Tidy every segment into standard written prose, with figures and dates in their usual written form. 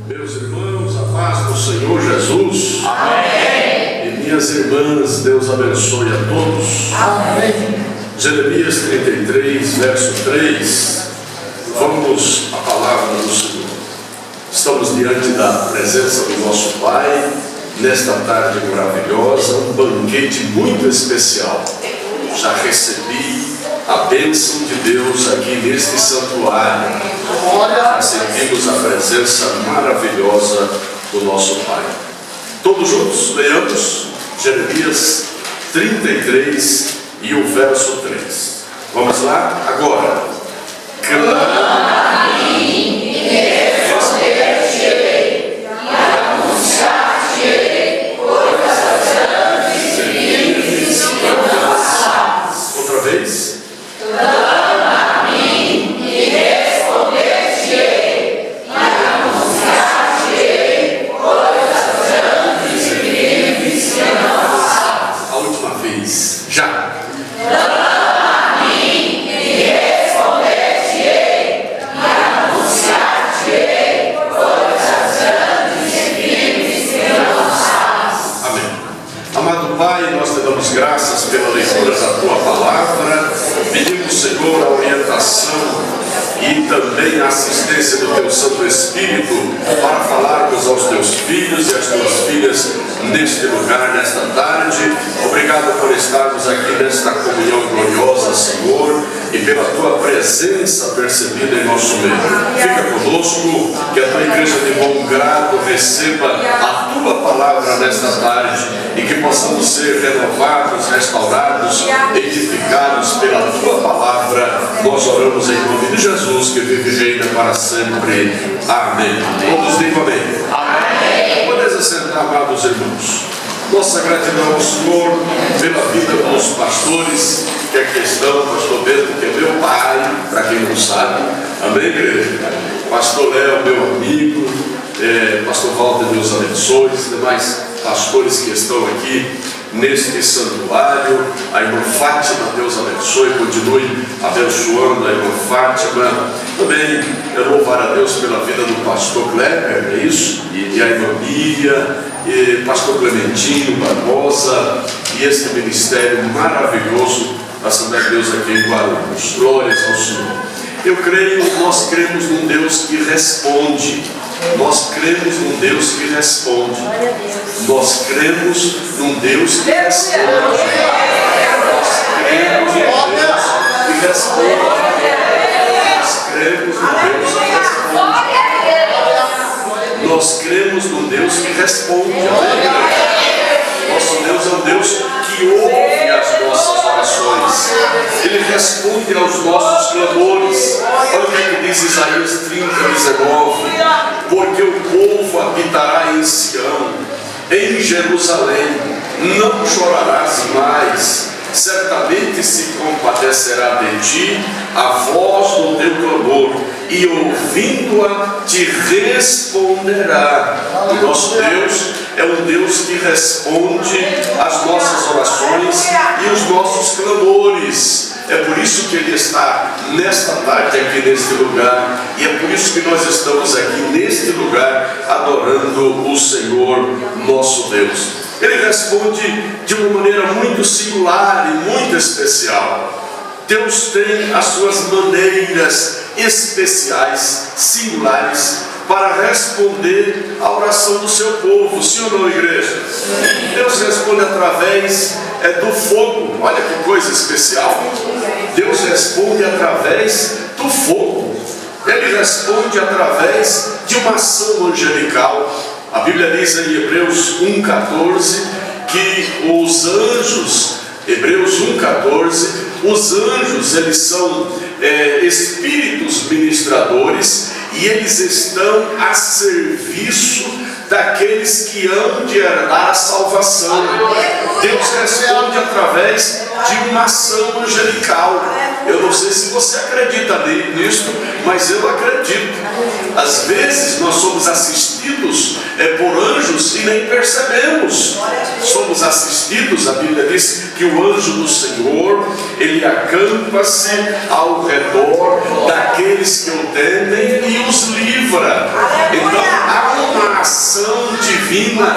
Meus irmãos, a paz do Senhor Jesus. Amém. E minhas irmãs, Deus abençoe a todos. Amém. Jeremias 33, verso 3. Vamos à palavra do Senhor. Estamos diante da presença do nosso Pai, nesta tarde maravilhosa, um banquete muito especial. Já recebi a bênção de Deus aqui neste santuário. Sentimos a presença maravilhosa do nosso Pai. Todos juntos, leamos Jeremias 33 e o verso 3. Vamos lá? Agora. Clama a mim e responder-te-ei, e anunciar-te-ei coisas grandes e firmes que não sabes. Outra vez. Clama a mim e responder-te-ei, e anunciar-te-ei coisas grandes e firmes que não sabes. A última vez. Já. Clama a mim e responder-te-ei, e anunciar-te-ei coisas grandes e firmes que não sabes. Amém. Amado Pai, nós te damos graças pela leitura da Tua Palavra. Pedimos, Senhor, a orientação e também a assistência do Teu Santo Espírito para falarmos aos Teus filhos e às Tuas filhas neste lugar, nesta tarde. Obrigado por estarmos aqui nesta comunhão gloriosa, Senhor, e pela Tua presença percebida em nosso meio. Fica conosco, que a Tua igreja de bom grado receba a Tua palavra nesta tarde e que possamos ser renovados, restaurados, edificados pela Tua palavra. Nós oramos em nome de Jesus, que vive e reina para sempre. Amém. Todos digam amém. Amém. Podeis assentar, amados irmãos. Nossa gratidão ao Senhor pela vida dos pastores que aqui estão. Pastor Pedro, que é meu pai, para quem não sabe. Amém, igreja? Pastor Léo, meu amigo. Pastor Walter, Deus abençoe. Os demais pastores que estão aqui neste santuário. A irmã Fátima, Deus abençoe. Continue abençoando a irmã Fátima. Também louvar a Deus pela vida do pastor Kleber, é isso? E a irmã Miriam, e pastor Clementino Barbosa, e este ministério maravilhoso da Assembleia de Deus aqui em Guarulhos. Glórias ao Senhor. Nós cremos num Deus que responde. Nós cremos num Deus que responde. Nós cremos num Deus que responde. Nós cremos num Deus que responde. Nós cremos num Deus que responde. Nós cremos num Deus que responde. Nosso Deus é um Deus que ouve as nossas orações. Ele responde aos nossos clamores. Olha o que diz Isaías 30:19. Porque o povo habitará em Sião, em Jerusalém, não chorarás mais. Certamente se compadecerá de ti a voz do teu clamor, e ouvindo-a te responderá. O nosso Deus é um Deus que responde às nossas orações e os nossos clamores. É por isso que Ele está nesta tarde aqui neste lugar, e é por isso que nós estamos aqui neste lugar adorando o Senhor nosso Deus. Ele responde de uma maneira muito singular e muito especial. Deus tem as suas maneiras especiais, singulares, para responder à oração do seu povo. Sim ou não, igreja? Deus responde através do fogo. Olha que coisa especial. Deus responde através do fogo. Ele responde através de uma ação angelical. A Bíblia diz em Hebreus 1:14 que os anjos, Hebreus 1:14, os anjos, eles são espíritos ministradores, e eles estão a serviço daqueles que hão de herdar a salvação. Deus responde através de uma ação angelical. Eu não sei se você acredita nisso, mas eu acredito. Às vezes nós somos assistidos por anjos e nem percebemos. Somos assistidos, a Bíblia diz que o anjo do Senhor, ele acampa-se ao redor daqueles que o temem e os livra. Então há ação divina,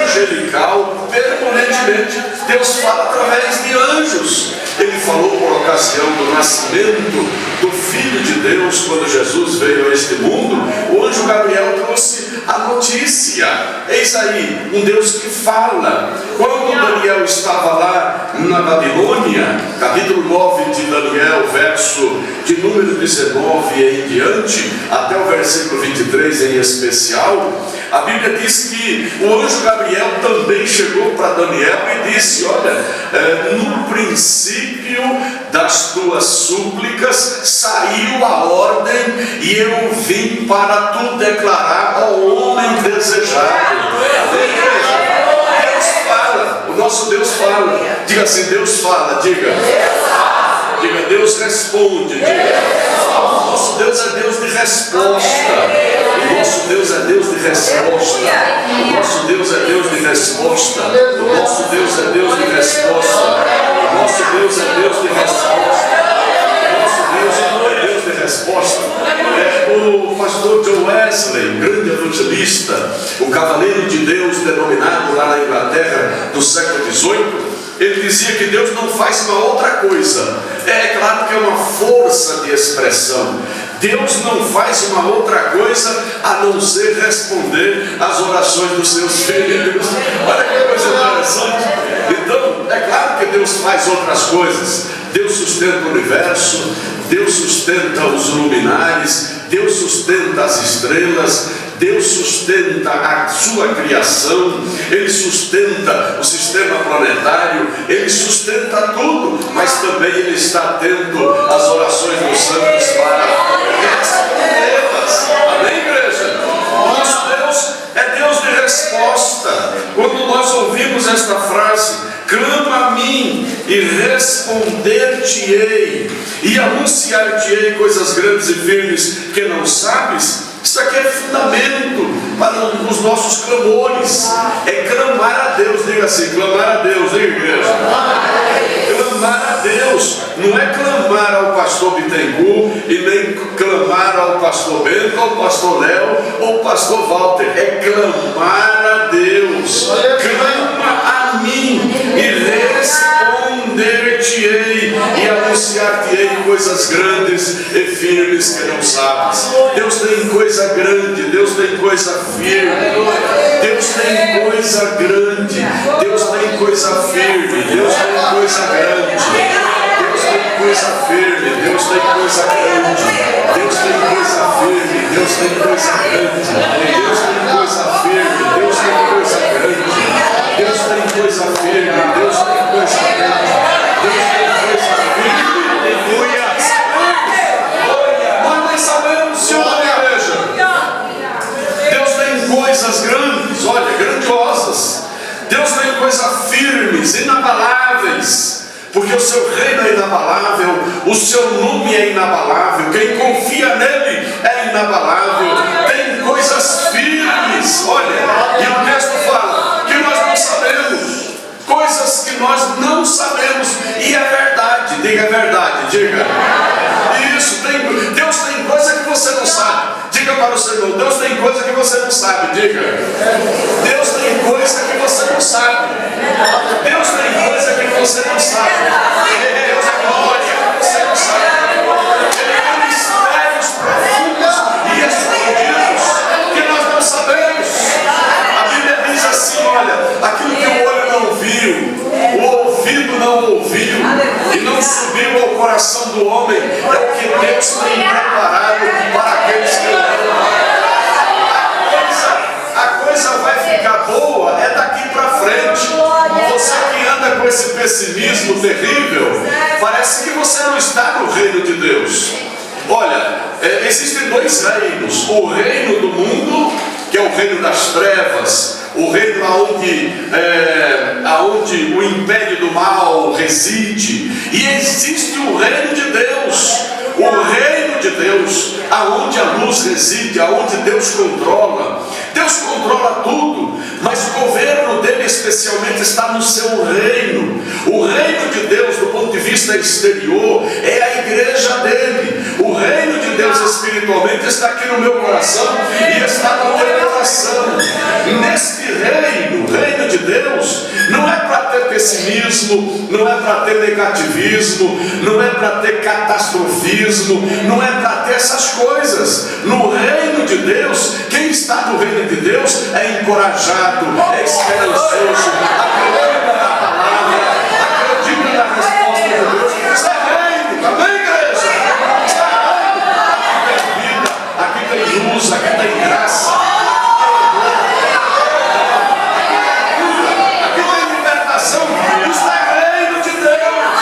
angelical, permanentemente. Deus fala através de anjos. Ele falou por ocasião do nascimento do Filho de Deus, quando Jesus veio a este mundo. O anjo Gabriel trouxe a notícia. Eis aí, um Deus que fala. Quando Daniel estava lá na Babilônia, capítulo 9 de Daniel, verso de número 19 e em diante, até o versículo 23 em especial, a Bíblia diz que o anjo Gabriel também chegou para Daniel e disse: olha, no princípio das tuas súplicas saiu a ordem, e eu vim para tu declarar ao homem desejado. Deus fala, o nosso Deus fala. Diga assim: Deus fala, diga. Diga: Deus responde, diga. O nosso Deus é Deus de resposta. O nosso Deus é Deus de resposta. O nosso Deus é Deus de resposta. O nosso Deus é Deus de resposta. O nosso Deus é Deus de resposta. O nosso Deus é Deus de resposta. O pastor John Wesley, grande evangelista, o cavaleiro de Deus denominado lá na Inglaterra do século XVIII, ele dizia que Deus não faz uma outra coisa. É claro que é uma força de expressão. Deus não faz uma outra coisa a não ser responder às orações dos seus filhos. Olha que coisa interessante. Então, é claro que Deus faz outras coisas. Deus sustenta o universo, Deus sustenta os luminares, Deus sustenta as estrelas, Deus sustenta a sua criação, Ele sustenta o sistema planetário, Ele sustenta tudo, mas também Ele está atento às orações dos santos para respondê-las. Amém, igreja? O nosso Deus é Deus de resposta. Quando nós ouvimos esta frase: clama a mim e responder-te-ei, e anunciar-te-ei coisas grandes e firmes que não sabes, isso aqui é fundamento para os nossos clamores. É clamar a Deus. Diga assim: clamar a Deus, diga, igreja. Clamar a Deus não é clamar ao pastor Bittencourt, e nem clamar ao pastor Bento, ao pastor Léo ou ao pastor Walter. É clamar a Deus. Clama a mim e responder-te-ei e anunciar-te-ei coisas grandes e firmes que não sabes. Deus tem coisa grande, Deus tem coisa firme, Deus tem coisa grande, Deus tem coisa firme, Deus tem coisa grande, Deus tem coisa firme, Deus tem coisa grande, Deus tem coisa firme, Deus tem coisa grande, Deus tem coisa firme, Deus tem coisa grande, Deus tem coisa firme, Deus tem coisa grande, Deus tem coisa firme. Nós nem sabemos, Senhor, igreja. Deus tem coisas grandes, olha, grandiosas. Deus tem coisas firmes, inabaláveis, porque o seu reino é inabalável, o seu nome é inabalável, quem confia nele é inabalável. Tem coisas firmes, olha, e o texto fala que nós não sabemos, coisas que nós não sabemos, e é verdade. Diga: é verdade, diga. Isso, Deus tem coisa que você não sabe. Diga para o Senhor: Deus tem coisa que você não sabe. Diga: Deus tem coisa que você não sabe. Deus tem coisa que você não sabe. Deus é glória, você não sabe. Ele tem mistérios profundos e escondidos que nós não sabemos. A Bíblia diz assim: olha, aquilo que o olho não viu, o ouvido não ouviu, e não subiu ao coração do homem, é o que Deus tem preparado para aqueles que o amam. A coisa vai ficar boa é daqui para frente. Você que anda com esse pessimismo terrível, parece que você não está no reino de Deus. Olha, existem dois reinos: o reino do mundo, que é o reino das trevas, o reino aonde o império do mal reside, e existe o reino de Deus, o reino de Deus, aonde a luz reside, aonde Deus controla. Deus controla tudo, mas o governo dele especialmente está no seu reino. O reino de Deus, do ponto de vista exterior, é a igreja dele. O reino de Deus espiritualmente está aqui no meu coração e está no teu coração. para ter catastrofismo, não é para ter essas coisas. No reino de Deus, quem está no reino de Deus é encorajado, é esperançoso, acredita na palavra, acredita na resposta de Deus. Está reino, amém, igreja? Está reino. Aqui tem vida, aqui tem luz, aqui tem graça. Aqui tem libertação. Isso é reino de Deus.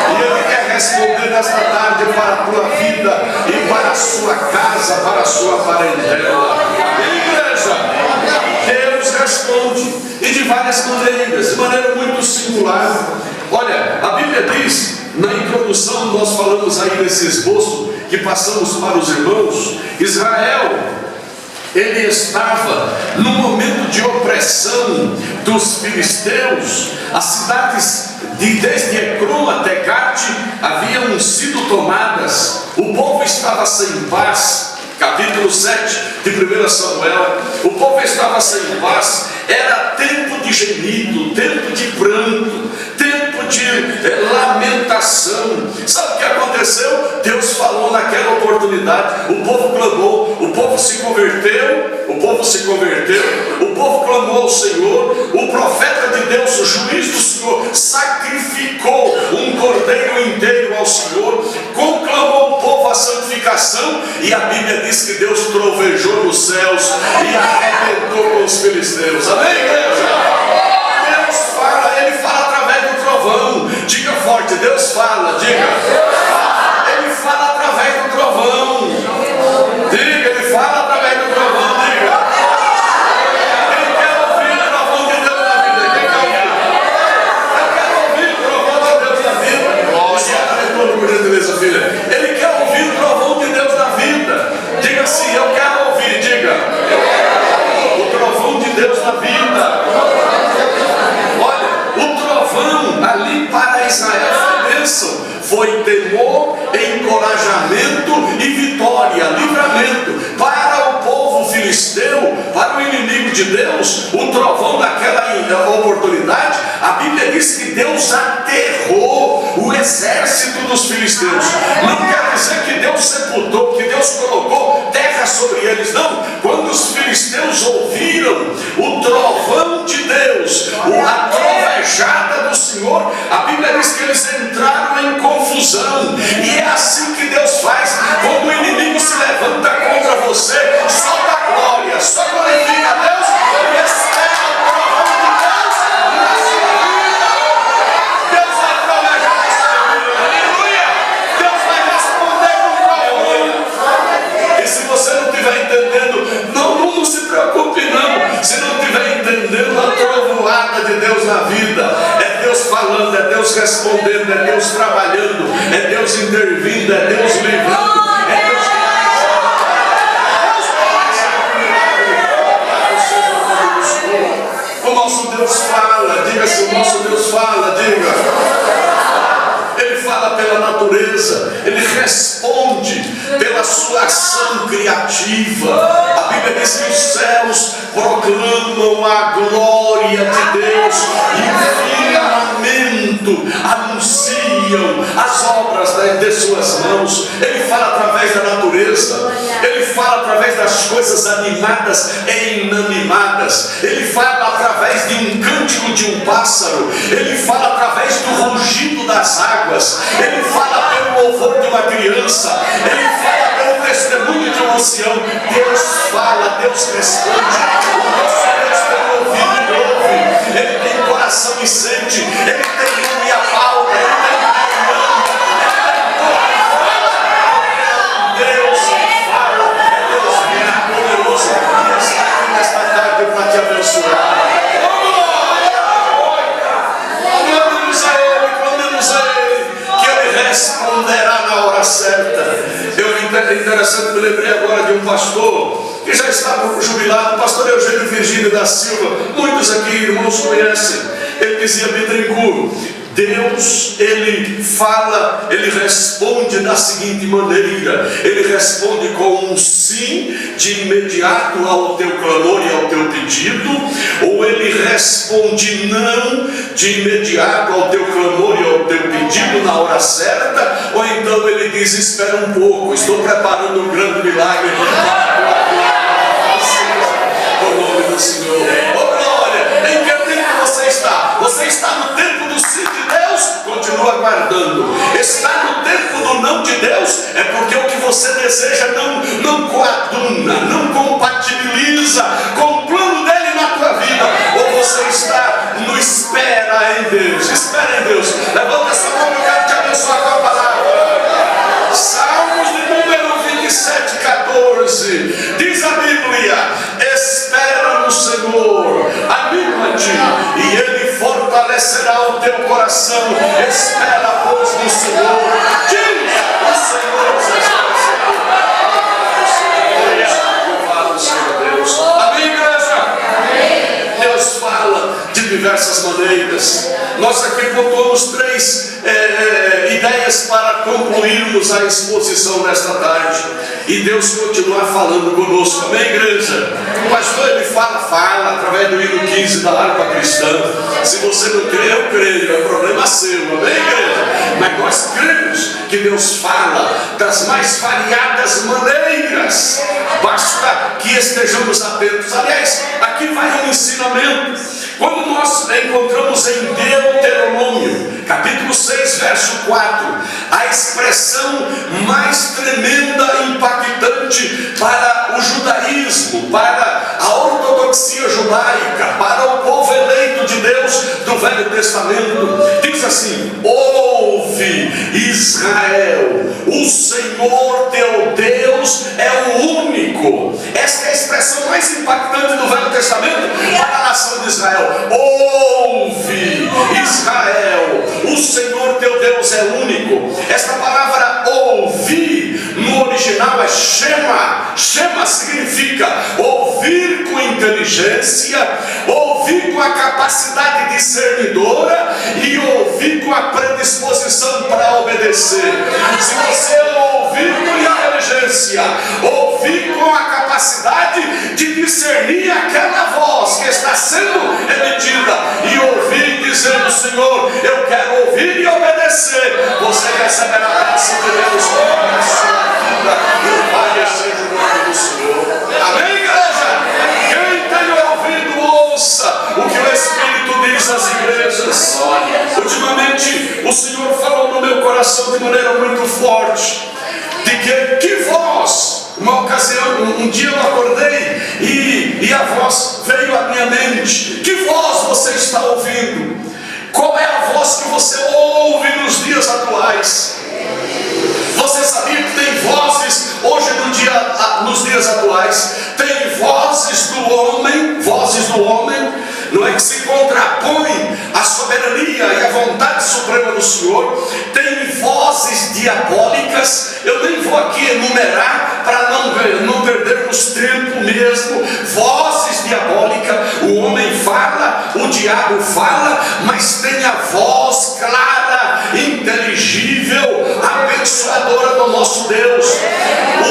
E Ele quer responder nesta tarde para a tua vida e para a sua casa, para a sua parentela. Igreja, Deus responde, e de várias maneiras, de maneira muito singular. Olha, a Bíblia diz, na introdução nós falamos aí nesse esboço que passamos para os irmãos, Israel, ele estava num momento de opressão dos filisteus. As cidades desde Ecrom até Gate haviam sido tomadas. O povo estava sem paz. Capítulo 7 de 1 Samuel. O povo estava sem paz. Era tempo de gemido, tempo de pranto, tempo de lamentação. Sabe o que aconteceu? Deus falou naquela oportunidade. O povo clamou, o povo se converteu, o povo clamou ao Senhor. O profeta de Deus, o juiz do Senhor, sacrificou um cordeiro inteiro ao Senhor, conclamou o povo à santificação, e a Bíblia diz que Deus trovejou nos céus e arrebentou com os filisteus. Amém, igreja? Deus fala, Ele fala através do trovão. Diga forte, Deus fala, diga. Ele fala através do trovão. Diga, Ele fala através do trovão, diga. Quem quer ouvir o trovão de Deus na vida? Quem quer ouvir? Eu quero ouvir o trovão de Deus na vida. Retorno, por gentileza, filha. Ele quer ouvir o trovão de Deus na vida. Diga assim, eu quero ouvir, diga. O trovão de Deus na vida. Olha, o trovão ali para Israel foi bênção, foi temor, encorajamento e vitória, livramento. Para o povo filisteu, para o inimigo de Deus, o trovão naquela oportunidade, a Bíblia diz que Deus aterrou o exército dos filisteus. Não quer dizer que Deus sepultou, que Deus colocou terra sobre eles, não. Quando os filisteus ouviram o trovão de Deus, a trovejada do Senhor, a Bíblia diz que eles entraram em confusão. E é assim que Deus faz. Quando o inimigo se levanta contra você, solta a glória, só glorifica a Deus e espera o trovão de Deus na sua vida. Deus vai trovejar na sua vida. Aleluia! Deus vai responder com trovão. E se você não estiver entendendo, não se preocupe não. Se não estiver entendendo a trovoada de Deus na vida, é Deus falando, é Deus respondendo, é Deus trabalhando, é Deus intervindo, é Deus livrando, é Deus. O nosso Deus fala, diga se o nosso Deus fala, diga. Ele fala pela natureza, Ele responde pela sua ação criativa. A Bíblia diz que os céus proclamam a glória de Deus e o firmamento anunciam as obras de suas mãos. Ele fala através da natureza, Ele fala através das coisas animadas e inanimadas, Ele fala através de um cântico de um pássaro, Ele fala através do rugido das águas, Ele fala pelo louvor de uma criança, Ele fala pelo testemunho de um ancião. Deus fala, Deus responde. O nosso Deus tem ouvido e ouve, Ele tem coração e sente, Ele tem mão e apalpa, Ele tem opinião, Deus fala, é Deus poderoso, e está aqui nesta tarde para te abençoar. Responderá na hora certa. É interessante, me lembrei agora de um pastor que já estava jubilado, o pastor Eugênio Virgínio da Silva. Muitos aqui, irmãos, conhecem. Ele dizia: Bittencourt, Deus, Ele fala, Ele responde da seguinte maneira: Ele responde com um sim de imediato ao teu clamor e ao teu pedido, ou Ele responde não de imediato ao teu clamor e ao teu pedido na hora certa, ou então Ele diz: espera um pouco, estou preparando um grande milagre o nome do Senhor. Oh glória, em que tempo você está? Você está no tempo do sim de Deus? Continua aguardando. Está no tempo do não de Deus? É porque o que você deseja não coaduna, não compatibiliza com o plano dele na tua vida. Ou você está no espera em Deus. Espera em Deus. Levanta essa mão, eu quero te abençoar com a palavra. Salmos de número 27, 14. Diz a Bíblia: espera no Senhor, anima-te, e Ele fortalecerá o teu coração. Espera, pois, no Senhor. Diz o Senhor dos Exércitos. Louvado seja Deus. Amém, igreja? Amém. Deus fala de diversas maneiras. Nós aqui pontuamos 3 ideias para concluirmos a exposição desta tarde. E Deus continua falando conosco. Amém, igreja? O pastor, ele fala através do hino 15 da harpa cristã. Se você não crê, eu creio, é problema seu. Amém, igreja? Mas nós cremos que Deus fala das mais variadas maneiras. Basta que estejamos atentos. Aliás, aqui vai um ensinamento. Quando nós encontramos em Deuteronômio, capítulo 6, verso 4, a expressão mais tremenda e impactante para o judaísmo, para a ortodoxia judaica, para o povo eleito de Deus do Velho Testamento, diz assim: ouve, Israel, o Senhor teu Deus é o único. Esta é a expressão mais impactante do Velho Testamento para a nação de Israel. Ouve, Israel, o Senhor teu Deus é único. Esta palavra ouvir no original é shema. Shema significa ouvir com inteligência, ouvir com a capacidade discernidora e ouvir com a predisposição para obedecer. Se você ouvir com inteligência, ouvir com a capacidade de discernir aquela voz que está sendo emitida e ouvir dizendo: Senhor, eu quero ouvir e obedecer, você receberá a graça de Deus na sua vida. Louvado seja o nome do Senhor. Amém, igreja? Quem tem ouvido, ouça o que o Espírito diz às igrejas. Ultimamente o Senhor falou no meu coração de maneira muito forte de que voz. Uma ocasião, um dia eu acordei e a voz veio à minha mente. Que voz você está ouvindo? Qual é a voz que você ouve nos dias atuais? Você sabia que tem vozes hoje nos dias atuais? Tem vozes do homem, não é, que se contrapõem à soberania e à vontade suprema do Senhor. Tem vozes diabólicas. Eu nem vou aqui enumerar para não perdermos tempo mesmo. Vozes diabólicas. O homem fala, o diabo fala, mas tem a voz clara, inteligível, abençoadora do nosso Deus.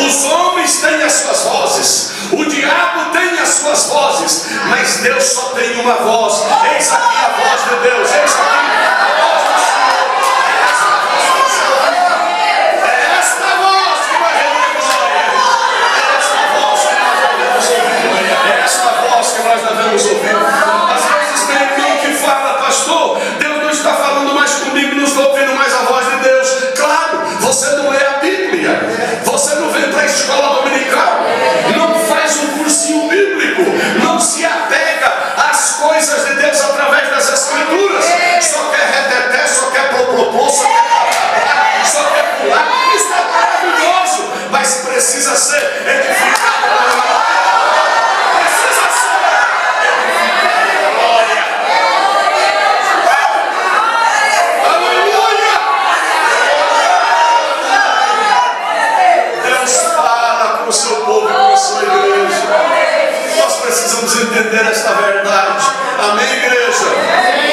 Os homens têm as suas vozes, o diabo tem as suas vozes, mas Deus só tem uma voz. Eis aqui a voz de Deus, eis aqui a voz do Senhor. É esta voz que nós devemos ouvir. É esta voz que nós devemos ouvir. É esta voz que nós devemos ouvir. Às vezes tem irmão que fala: pastor, Deus não está falando mais comigo, não estou ouvindo mais a voz de Deus. Claro, você não lê a Bíblia, você não vem para a escola dominical, não faz um cursinho bíblico, não se apega às coisas de Deus através das Escrituras, só quer reteté, só quer propor, só quer só quer pular. Isso é maravilhoso, mas precisa ser edificado na palavra. Precisa ser edificado na glória. Aleluia! Deus fala com o seu povo e com a sua igreja. Nós precisamos entender esta verdade. Amém, igreja?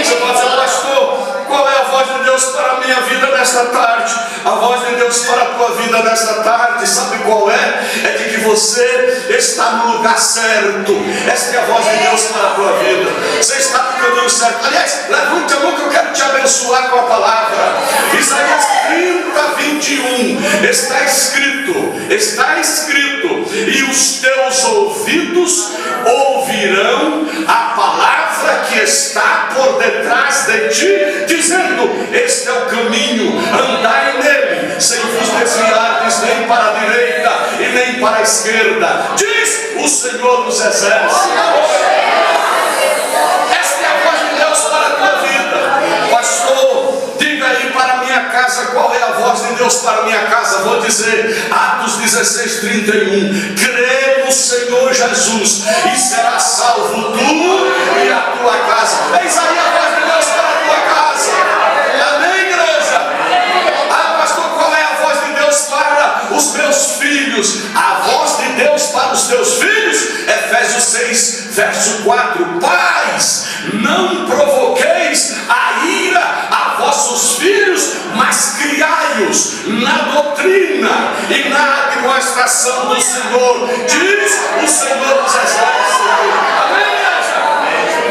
Você pode dizer: pastor, Qual é a voz de Deus para a minha vida nesta tarde? A voz de Deus para a tua vida nesta tarde, sabe qual é? É de que você está no lugar certo. Esta é a voz de Deus para a tua vida. Você está no caminho certo. Aliás, levante a mão que eu quero te abençoar com a palavra. Isaías 30:21 está escrito, e os teus ouvidos ouvirão a palavra que está por detrás de ti, dizendo: este é o caminho, andai nele, sem vos desviardes nem para a direita e nem para a esquerda, diz o Senhor dos Exércitos. Esta é a voz de Deus para a tua vida. Pastor, diga aí para a minha casa qual é a voz de Deus para a minha casa. Vou dizer, Atos 16:31, crê no Senhor Jesus e será salvo tu e a tua casa. Eis aí a voz de Deus para a tua casa. Amém, igreja? Ah, pastor, qual é a voz de Deus para os meus filhos? A voz de Deus para os teus filhos, Efésios 6:4, pais, não provoqueis a ira a vossos filhos, mas criai-os na doutrina e na administração do Senhor, diz o Senhor dos Exércitos. Amém, igreja?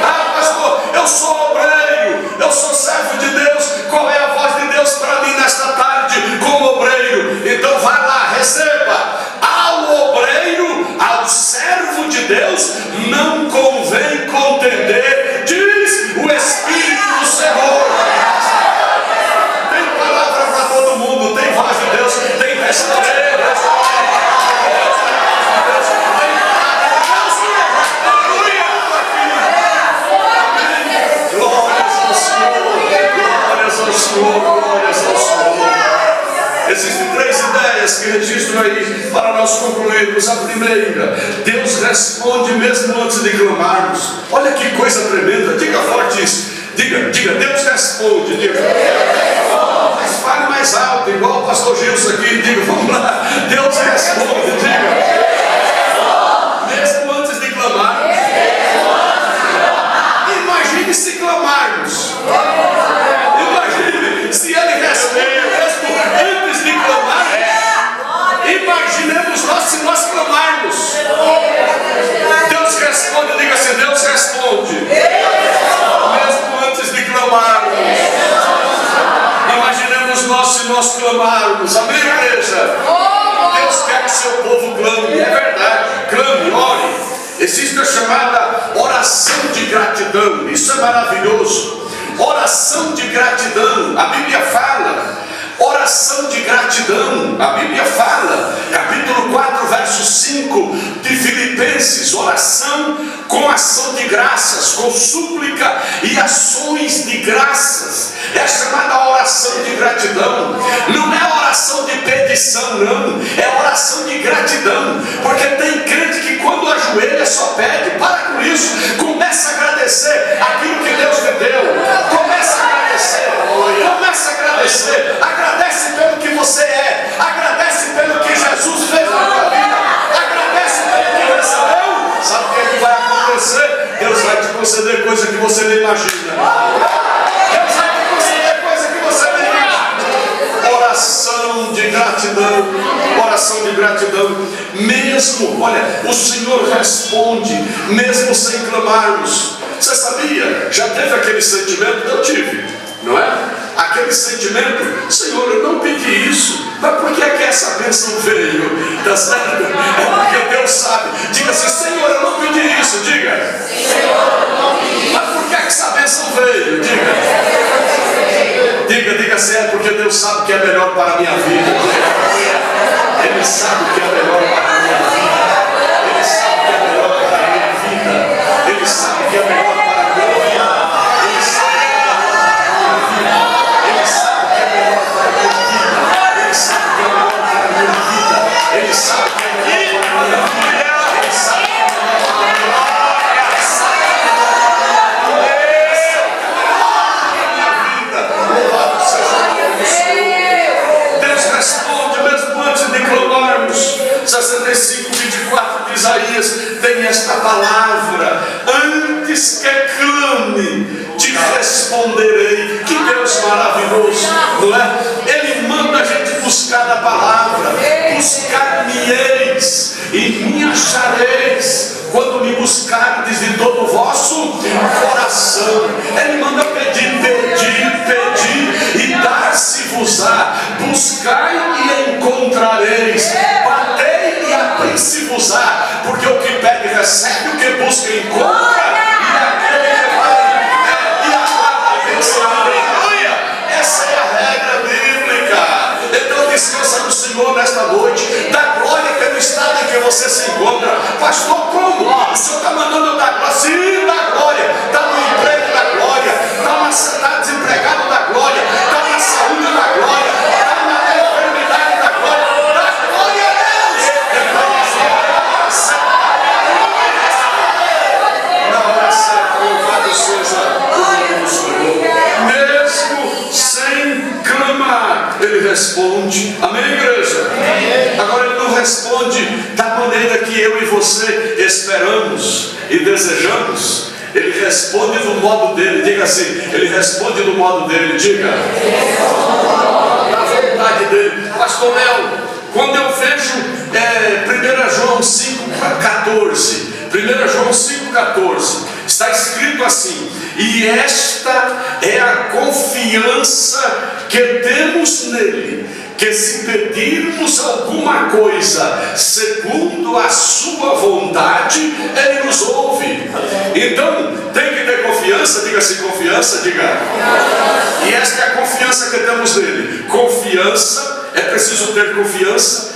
Ah, pastor, eu sou obreiro, eu sou servo de Deus. Qual é a voz de Deus para mim nesta tarde como obreiro? Então vai lá, receba. Ao obreiro, ao servo de Deus, não convém contender, diz o Espírito do Senhor. Tem palavra para todo mundo, tem voz de Deus, tem restauração. Glórias ao Senhor. Existem 3 ideias que registro aí para nós concluirmos. A primeira, Deus responde mesmo antes de clamarmos. Olha que coisa tremenda. Diga forte isso. Diga, Deus responde. Diga. Mas fale mais alto, igual o pastor Gilson aqui. Diga, vamos lá. Deus responde. Diga. Mesmo antes de clamarmos. Imagine se clamarmos. Imagine se Ele responde mesmo antes de clamar. Imaginemos nós se nós clamarmos. Deus responde, diga assim, Deus responde mesmo antes de clamarmos. Imaginemos nós se nós clamarmos. Amém, igreja? Deus quer que seu povo clame. É verdade, clame, ore. Existe a chamada oração de gratidão. Isso é maravilhoso. Oração de gratidão, a Bíblia fala. Oração de gratidão, a Bíblia fala. Capítulo 4, verso 5 de Filipenses. Oração com ação de graças, com súplica e ações de graças. É chamada oração de gratidão. Não é oração de petição, não. É oração de gratidão. Porque tem crente que quando ajoelha só pede. Para com isso. Começa a agradecer aquilo que Deus te deu. Começa a agradecer. Começa a agradecer. Agradece pelo que você é. Agradece pelo que Jesus fez na tua vida. Agradece pelo que recebeu. Sabe o que é que vai acontecer? Deus vai te conceder coisa que você nem imagina. Deus vai te conceder coisa que você nem imagina. Oração de gratidão. Oração de gratidão. Mesmo, olha, o Senhor responde, mesmo sem clamarmos. Você sabia? Já teve aquele sentimento? Eu tive, não é? Aquele sentimento, Senhor, eu não pedi isso, mas por que é que essa bênção veio? Está certo? É porque Deus sabe. Diga assim, Senhor, eu não pedi isso. Diga. Senhor, eu não pedi. Mas por que é que essa bênção veio? Diga assim, é porque Deus sabe o que é melhor para a minha vida. Ele sabe o que é melhor para a minha vida. Ele sabe o que é melhor para a minha vida. Ele sabe o que é melhor para a glória. Ele sabe o que é melhor para a minha vida. Ele sabe o que é melhor para a minha vida. Ele sabe o que é melhor para a minha vida. Ele sabe o que é melhor para a minha vida. Ele sabe o que é melhor para a minha vida. Deus maravilhoso, não é? Ele manda a gente buscar na palavra. Buscar-me-eis e me achareis quando me buscardes de todo o vosso coração. Ele manda pedir, e dar-se-vos-á. Buscai e encontrareis. Batei e abri-se-vos-á. Porque o que pede recebe, o que busca encontra, e aquele que vai e agrada. Aleluia! Essa é a regra bíblica. Então descansa no Senhor nesta noite. Dá glória pelo estado em que você se encontra. Pastor, como? O Senhor está mandando eu dar glória? Sim, dá glória. Está no emprego da glória. Está desempregado da glória. Está na saúde da glória. Está na enfermidade da glória. Dá glória a Deus. Na hora certa, louvado seja o nome do Senhor. Mesmo sem clamar, Ele responde. Amém, igreja? Agora Ele não responde da maneira que eu e você esperamos e desejamos. Ele responde do modo dele. Diga assim, Ele responde do modo dele. Diga, da vontade dele. Pastor Léo, quando eu vejo 1 João 5,14, 1 João 5,14, está escrito assim: e esta é a confiança que temos nele, que se pedirmos alguma coisa segundo a sua vontade, Ele nos ouve. Então tem que ter confiança. Diga assim, confiança, diga. E esta é a confiança que temos nele. Confiança, é preciso ter confiança.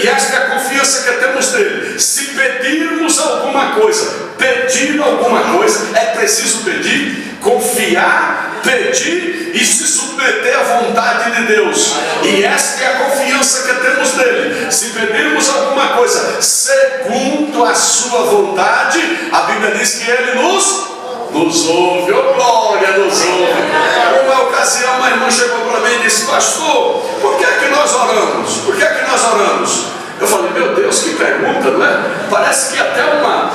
E esta é a confiança que temos nele. Se pedirmos alguma coisa, pedir alguma coisa, é preciso pedir, confiar, pedir e se submeter à vontade de Deus. E esta é a confiança que temos nele. Se pedirmos alguma coisa segundo a sua vontade, a Bíblia diz que ele nos ouve. Oh glória, nos ouve. Uma ocasião uma irmã chegou para mim e disse: pastor, por que é que nós oramos? Por que é que nós oramos? Eu falei: meu Deus, que pergunta, não é? Parece que até uma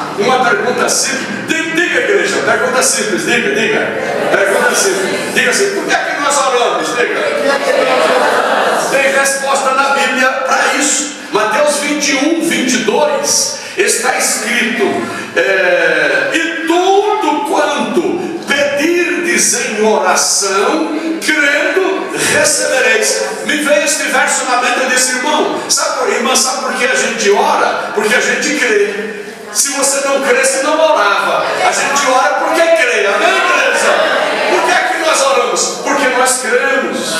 pergunta simples. Diga, igreja, pergunta simples, diga. Pergunta simples. Diga assim: por que é que nós oramos? Diga. Tem resposta na Bíblia para isso. Mateus 21, 22 está escrito: e tudo quanto pedirdes em oração, crendo, recebereis. Me veio este verso na mente e disse: irmão, sabe por que a gente ora? Porque a gente crê. Se você não cresce, não orava. A gente ora porque crê. Amém, igreja? Por que é que nós oramos? Porque nós cremos.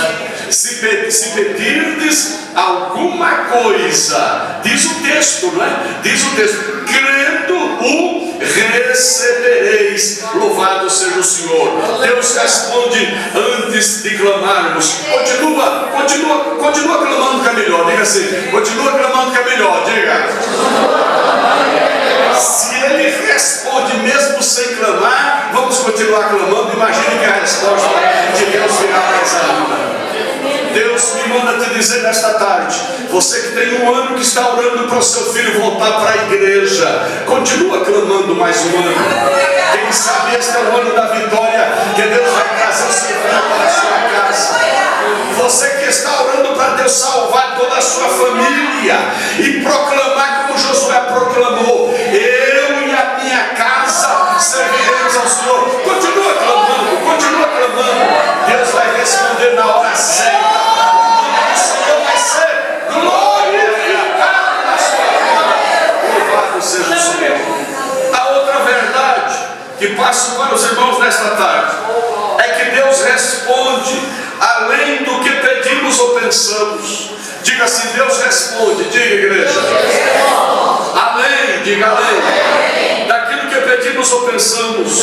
Se pedirdes alguma coisa, diz o texto, não é? Diz o texto: crendo o recebereis. Louvado seja o Senhor. Deus responde antes de clamarmos. Continua clamando que é melhor. Diga assim: continua clamando que é melhor. Diga. Se Ele responde mesmo sem clamar, vamos continuar clamando. Imagine que a resposta de Deus virá mais ainda. Deus me manda te dizer nesta tarde: você que tem um ano que está orando para o seu filho voltar para a igreja, continua clamando mais um ano. Quem sabe este é o ano da vitória, que Deus vai trazer o seu filho para a sua casa. Você que está orando para Deus salvar toda a sua família e proclamar como Josué proclamou: eu e a minha casa serviremos ao Senhor. Continua clamando, continua clamando. Deus vai responder na hora certa. O nome do Senhor vai ser glorificado na sua vida. Louvado seja o Senhor. A outra verdade que passo para os irmãos nesta tarde é que Deus responde além do que pedimos ou pensamos. Diga assim: Deus responde. Diga, igreja. Além, diga além. Daquilo que pedimos ou pensamos.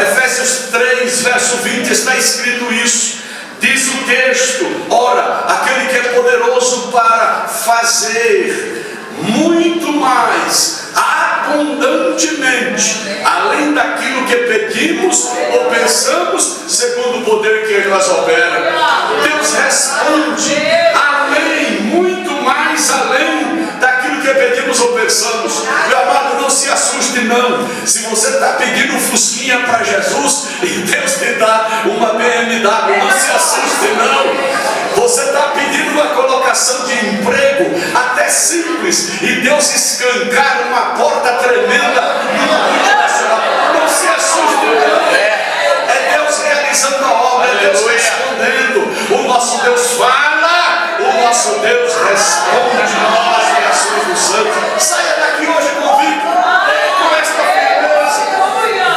Efésios 3, verso 20 está escrito isso. Diz o texto: ora, aquele que é poderoso para fazer muito mais abundantemente, além daquilo que pedimos ou pensamos, segundo o poder que Ele nos opera. Deus responde além, muito mais além daquilo que pedimos ou pensamos. Meu amado, não se assuste assuste não. Se você está pedindo um fusquinha para Jesus e Deus te dá uma BMW, não se assuste não. Você está pedindo uma colocação de emprego, até simples, e Deus escancar uma porta tremenda numa multinacional. Não se assuste não. É Deus realizando a obra, é Deus respondendo. O nosso Deus fala, o nosso Deus responde às reações do santo. Saia daqui hoje convicto, com esta firmeza.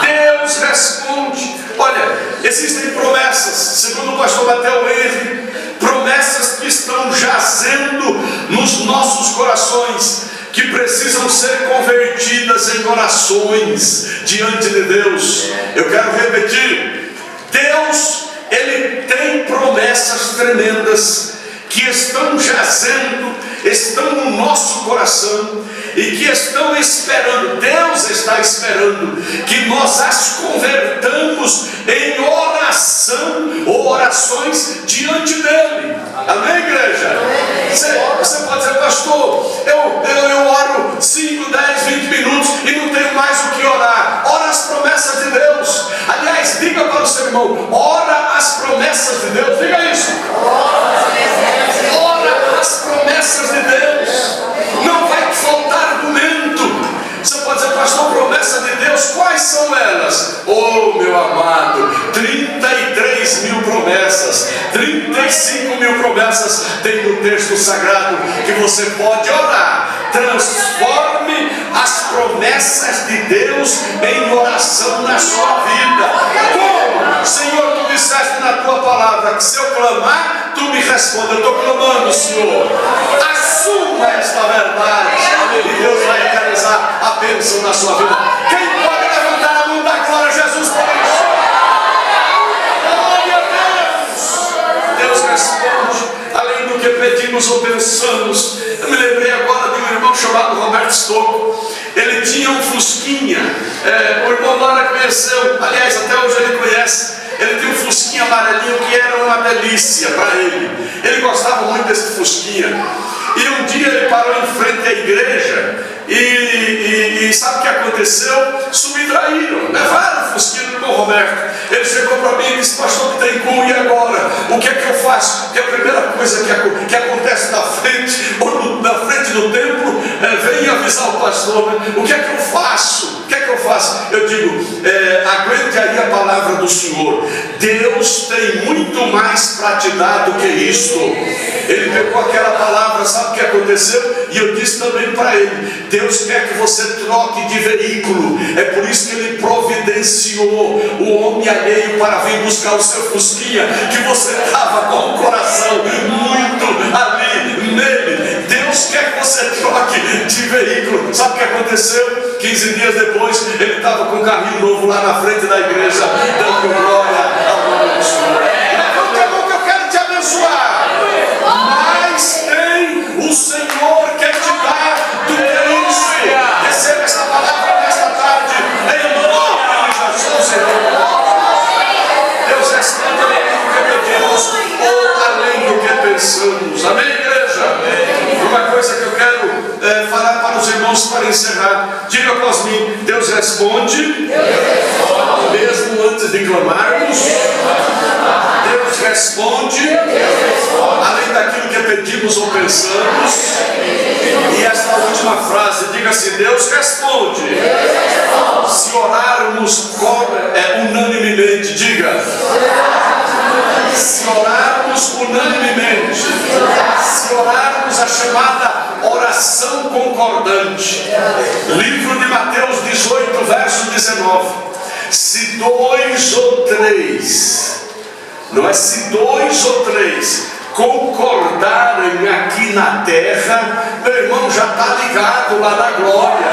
Deus responde. Olha, existem promessas, segundo o pastor Mateus Henry, promessas que estão jazendo nos nossos corações, que precisam ser convertidas em orações diante de Deus. Eu quero repetir: Deus, Ele tem promessas tremendas que estão jazendo, estão no nosso coração e que estão esperando. Deus está esperando que nós as convertamos em oração ou orações diante dele. Amém, igreja? Você pode dizer: pastor, eu oro 5, 10, 20 minutos e não tenho mais o que orar. Ora as promessas de Deus. Aliás, diga para o seu irmão: ora as promessas de Deus. Diga isso. Ora as promessas de Deus. Não vai faltar argumento. Você pode dizer: pastor, promessa de Deus, quais são elas? Oh, meu amado, 33 mil promessas, 35 mil promessas tem no texto sagrado que você pode orar. Transforme as promessas de Deus em oração na sua vida. Como? Senhor, tu disseste na tua palavra que se eu clamar, tu me responde. Eu estou clamando, Senhor. Assuma esta verdade e Deus vai realizar a bênção na sua vida. Quem pode levantar a mão da glória a Jesus por isso? Glória a Deus! Deus responde além do que pedimos ou pensamos. Eu me lembrei agora de um irmão chamado Roberto Stocco. Ele tinha um fusquinha. O irmão Lara conheceu, aliás, até hoje ele conhece. Ele tinha um fusquinha amarelinho que era uma delícia para ele. Ele gostava muito desse fusquinha. E um dia ele parou em frente à igreja e sabe o que aconteceu? Subtraíram, levaram o fusquinha do irmão Roberto. Ele chegou para mim e disse: pastor, que tem como, e agora? O que é que eu faço? Porque a primeira coisa que acontece na frente, ou na frente do templo, vem avisar o pastor, né? O que é que eu faço? O que é que eu faço? Eu digo: aguente aí a palavra do Senhor. Deus tem muito mais para te dar do que isto. Ele pegou aquela palavra, sabe o que aconteceu? E eu disse também para ele: Deus quer que você troque de veículo. É por isso que ele providenciou o homem alheio para vir buscar o seu fusquinha, que você estava com o coração muito ali nele. Deus quer que você troque de veículo. Sabe o que aconteceu? 15 dias depois, ele estava com um carrinho novo lá na frente da igreja, dando glória ao nome do Senhor. Levanta a mão que eu quero te abençoar. Mas tem o Senhor quer te dar do que isso. Receba esta palavra nesta tarde, em nome de Jesus. Deus responde além do que pedimos ou além do que pensamos. Amém, igreja? Uma coisa que eu quero falar para os irmãos para encerrar. Diga após mim: Deus responde, mesmo antes de clamarmos. Deus responde, além daquilo que pedimos ou pensamos. E esta última frase, diga assim: Deus responde, se orarmos unanimemente. Diga: se orarmos unanimemente, se orarmos a chamada oração concordante. Livro de Mateus 18, verso 19. Se dois ou três, não é se dois ou três concordarem aqui na terra, meu irmão já está ligado lá na glória.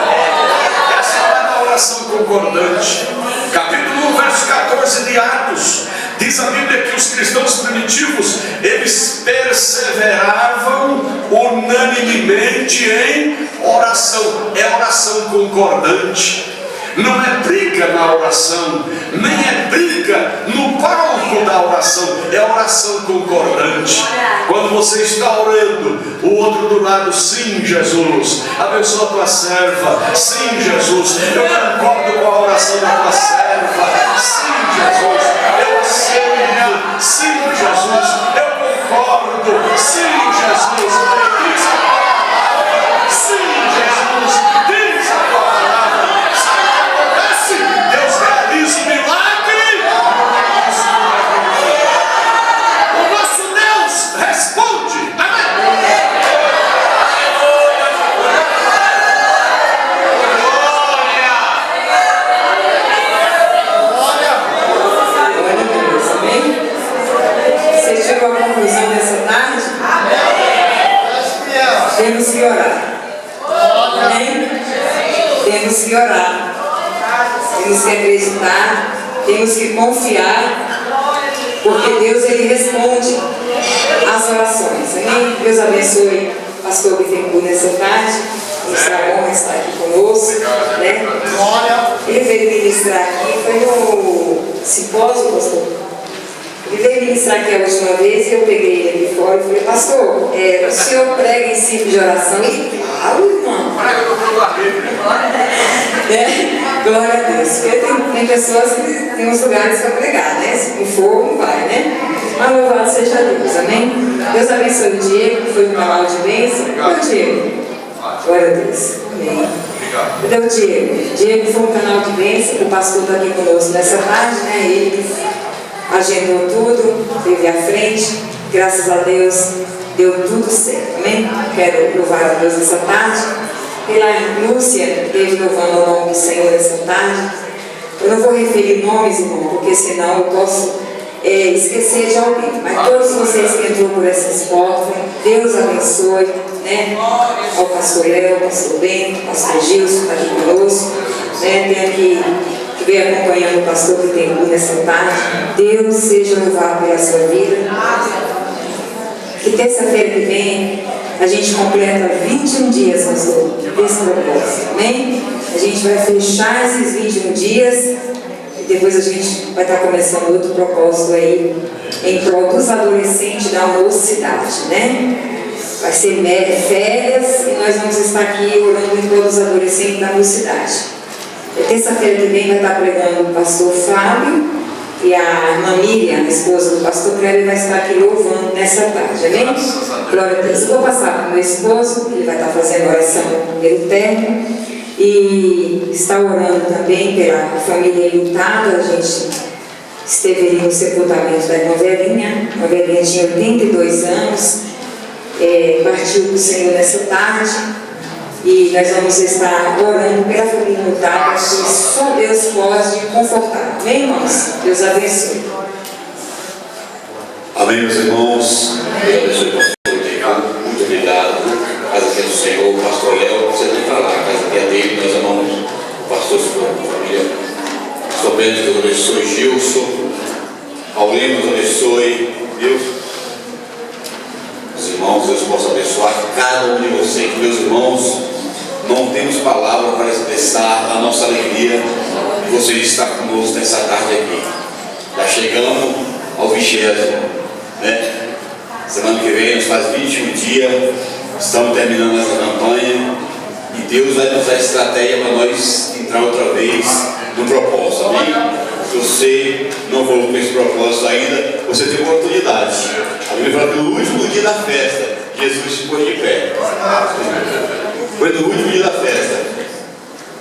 Essa é a oração concordante. Capítulo 1, verso 14 de Atos, diz a Bíblia que os cristãos primitivos, eles perseveravam unanimemente em oração. É oração concordante. Não é briga na oração, nem é briga no palco da oração, é oração concordante. Quando você está orando, o outro do lado, sim, Jesus, abençoa a tua serva, sim, Jesus, eu concordo com a oração da tua serva, sim, Jesus, eu aceito, sim, Jesus, eu concordo, sim, Jesus, diz a palavra, sim, Jesus, diz a palavra. Sabe o que acontece? Deus realiza um milagre. O nosso Deus responde. Amém. Você chegou à conclusão dessa tarde? Temos que orar. Amém? Temos que orar. Temos que acreditar. Temos que confiar. Porque Deus, Ele responde às orações. Amém? Deus abençoe o pastor Bittencourt nessa tarde. Está bom estar aqui conosco. Né? Ele veio ministrar aqui. Foi no simpósio, pastor? Ele veio ministrar aqui a última vez e eu peguei ele aqui fora e falei, pastor, o senhor prega em ciclo de oração? E claro, irmão. Glória a Deus. Porque tem pessoas que tem uns lugares para pregar, né? Se não for, não vai, né? Mas louvado seja Deus, amém? Deus abençoe o Diego, que foi no canal de bênção. Oi, Diego. Glória a Deus. Amém. Cadê o Diego? Diego foi um canal de bênção, o pastor está aqui conosco nessa tarde, né? Ele agendou tudo, esteve à frente, graças a Deus deu tudo certo, amém? Quero louvar a Deus nessa tarde. Pela Lúcia, esteve louvando o nome do Senhor nessa tarde. Eu não vou referir nomes, irmão, porque senão eu posso esquecer de alguém. Mas todos vocês que entrou por essas portas, Deus abençoe, né? Ao pastor Léo, ao pastor Bento, ao pastor Gilson, que está aqui conosco, né? Tem aqui que veio acompanhando o pastor que tem nessa tarde. Deus seja louvado pela sua vida. Que terça-feira que vem a gente completa 21 dias, pastor, desse propósito. Amém? A gente vai fechar esses 21 dias e depois a gente vai estar começando outro propósito aí em prol dos adolescentes da mocidade, né? Vai ser férias e nós vamos estar aqui orando em prol dos adolescentes da mocidade. Terça-feira que vem vai estar pregando o pastor Fábio e a irmã Miriam, a esposa do pastor Cléber, vai estar aqui louvando nessa tarde, amém? Glória a Deus. Eu vou passar para o meu esposo, ele vai estar fazendo oração pelo término e está orando também pela família enlutada. A gente esteve ali no sepultamento da irmã Velhinha. A Velhinha tinha 82 anos, partiu do Senhor nessa tarde. E nós vamos estar orando pela família lutada, que só Deus pode confortar. Amém, irmãos? Deus abençoe. Amém, meus irmãos. Deus abençoe o pastor Diego. Muito obrigado. A casa que é do Senhor, o pastor Léo, você tem que falar. A casa que é dele, nós amamos o pastor Sua, família. Pastor Bento, Deus abençoe Gilson. Paulino, Deus abençoe. Deus. Os irmãos, Deus possa abençoar cada um de vocês. Meus irmãos, não temos palavra para expressar a nossa alegria de vocês estar conosco nessa tarde aqui. Já chegamos ao 20º, né? Semana que vem, nos faz 21 dias, estamos terminando essa campanha e Deus vai nos dar estratégia para nós entrar outra vez no propósito, amém? Se você não voltou com esse propósito ainda, você tem uma oportunidade. A Bíblia fala que no último dia da festa, Jesus ficou de pé. Foi no último dia da festa.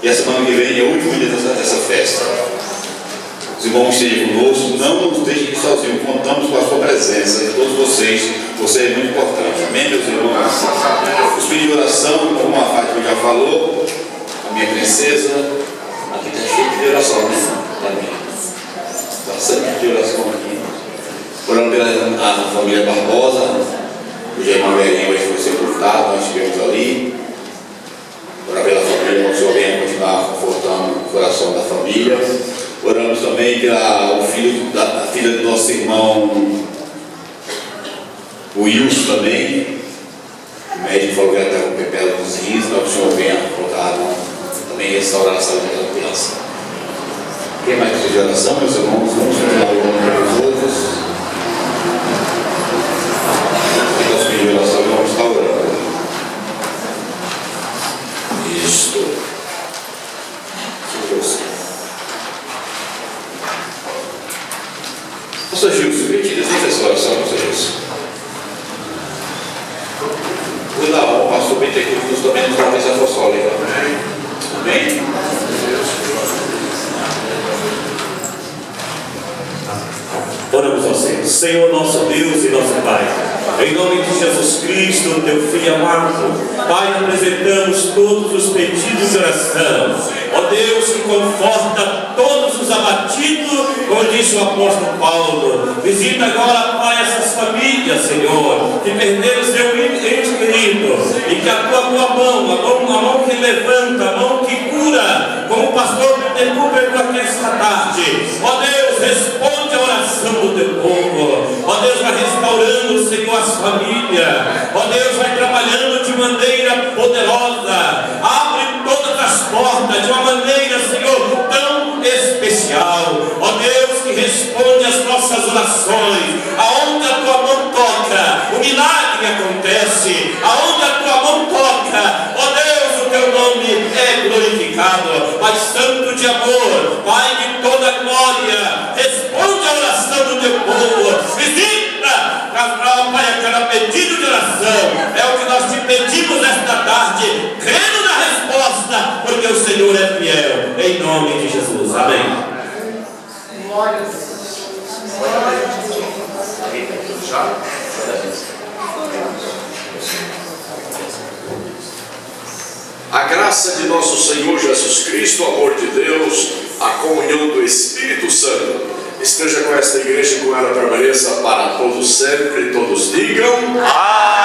E a semana que vem é o último dia dessa festa. Os irmãos estejam conosco, não nos deixem sozinhos. Contamos com a sua presença de todos vocês. Você é muito importante. Amém, meus irmãos? Os pedidos de oração, como a Fátima já falou, a minha princesa, aqui está cheio de oração, né? Bastante de oração aqui. Orando pela família Barbosa, o irmão Velhinho hoje foi sepultado, nós estivemos ali. Orando pela família, o Senhor venha continuar confortando o coração da família. Oramos também pela filha do nosso irmão, o Wilson também. O médico falou que ela está com pepela dos rins, então o Senhor venha confortar, também restaurar a saúde da criança. Quem mais precisa de oração, meus irmãos? Vamos continuar orando pelos outros. Quem posso pedir oração, vamos estar orando. Isto. Pastor Gilson, retira essa oração, Pastor Gilson. O pastor Pentecostes também nos dá a mesa apostólica. Amém? Oramos ao Senhor. Senhor, nosso Deus e nosso Pai, em nome de Jesus Cristo, teu Filho amado, Pai, apresentamos todos os pedidos de oração. Ó Deus, que conforta todos os abatidos, como disse o apóstolo Paulo. Visita agora, Pai, essas famílias, Senhor, que perderam seu ente querido, e que a tua boa mão, a mão que levanta, a mão que cura, como o pastor pregou aqui esta tarde. Ó Deus, responde a oração do teu povo. Ó Deus, vai restaurando, Senhor, as famílias. Ó Deus, vai trabalhando de maneira poderosa. Abre todas as portas de uma maneira, Senhor, tão especial. Ó Deus, que responde às nossas orações. Aonde a tua mão toca, o milagre acontece. Aonde a tua mão toca, ó Deus, o teu nome é glorificado. Pai Santo de amor, Pai de toda glória, responde a oração do teu povo. Visita, Pai, aquela pedido de oração. É o que nós te pedimos esta tarde, crendo na resposta, porque o Senhor é fiel. Em nome de Jesus. Amém. Glória a Deus. A graça de nosso Senhor Jesus Cristo, o amor de Deus, a comunhão do Espírito Santo, esteja com esta igreja e com ela permaneça para todos sempre. Todos digam amém.